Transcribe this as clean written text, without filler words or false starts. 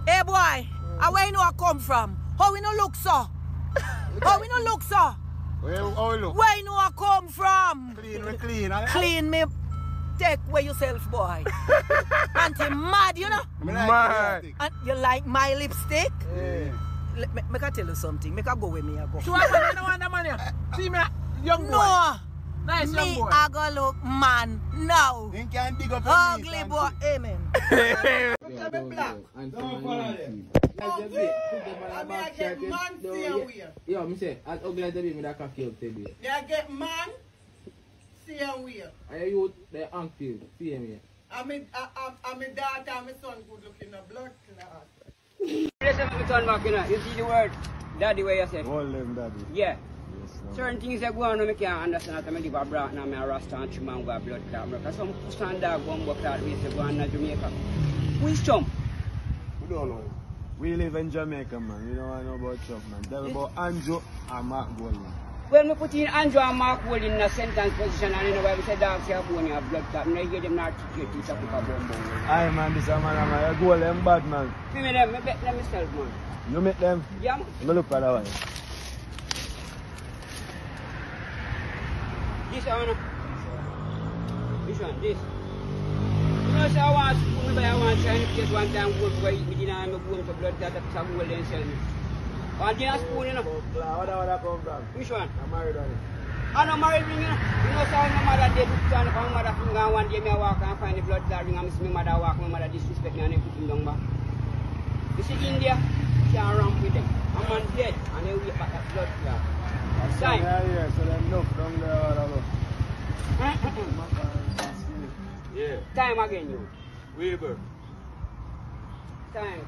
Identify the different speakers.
Speaker 1: Hey boy, where you know I come from? How we no look so? How we no look so?
Speaker 2: How we look?
Speaker 1: Where you know I come from?
Speaker 2: Clean, we clean.
Speaker 1: Clean me. Take away yourself, boy. Auntie mad, you know?
Speaker 2: Mad.
Speaker 1: And you like my lipstick?
Speaker 2: Yeah.
Speaker 1: Make I tell you something. Make I go with me. I go.
Speaker 3: So I don't want the money. See me, young boy.
Speaker 1: No.
Speaker 3: Nice young
Speaker 1: Me,
Speaker 3: boy.
Speaker 1: I go look man. No.
Speaker 2: You can dig up
Speaker 1: Ugly boy. Amen.
Speaker 2: Don't follow them.
Speaker 4: I get man see and wear.
Speaker 5: Yo, me say, as ugly to be me that coffee up today.
Speaker 4: I get man see and wear.
Speaker 5: I you the uncle, see me.
Speaker 4: I'm a daughter and my son good looking a blood clot.
Speaker 6: Listen to me turn back, you know. You see the word daddy where you say?
Speaker 2: Hold them, daddy.
Speaker 6: Yeah.
Speaker 2: Yes,
Speaker 6: Certain things that go on, I can't understand that I live abroad and I'm a Rasta and Chiman with a blood clot. Because some standard gumbo clot we say go on to Jamaica. Who is Chum?
Speaker 2: We don't know. We live in Jamaica, man. We don't know about Chuck, man. Tell me about Andrew and Mark Golding.
Speaker 6: When we put in Andrew and Mark Wood in a sentence position and you know why we say dogs have bone your blood clot, and I hear them not articulate to pick a bumbo.
Speaker 2: Aye, man, this is a man, you go them bad, man.
Speaker 6: See me them, I bet them myself, man.
Speaker 2: You meet them?
Speaker 6: Yeah, man.
Speaker 2: You look at that one.
Speaker 6: This one. Which one? This. You know, so I want to buy one Chinese place one time, go for it, me I'm going for blood clot, that's a gold and sell me. One dinner spoon, you know.
Speaker 2: Where that come from?
Speaker 6: Which one?
Speaker 2: I'm married on it.
Speaker 6: I'm not married ring, you know. You know, so my mother did turn up my mother finger and one day me walk and find the blood clot ring and miss my mother walk, my mother disrespect me and then put him down back. You see India, can't run with them. A man dead and they wait back that blood clot. Time.
Speaker 2: Yeah, so them look down there all
Speaker 6: Yeah. Time again, you.
Speaker 2: Weaver.
Speaker 6: Time.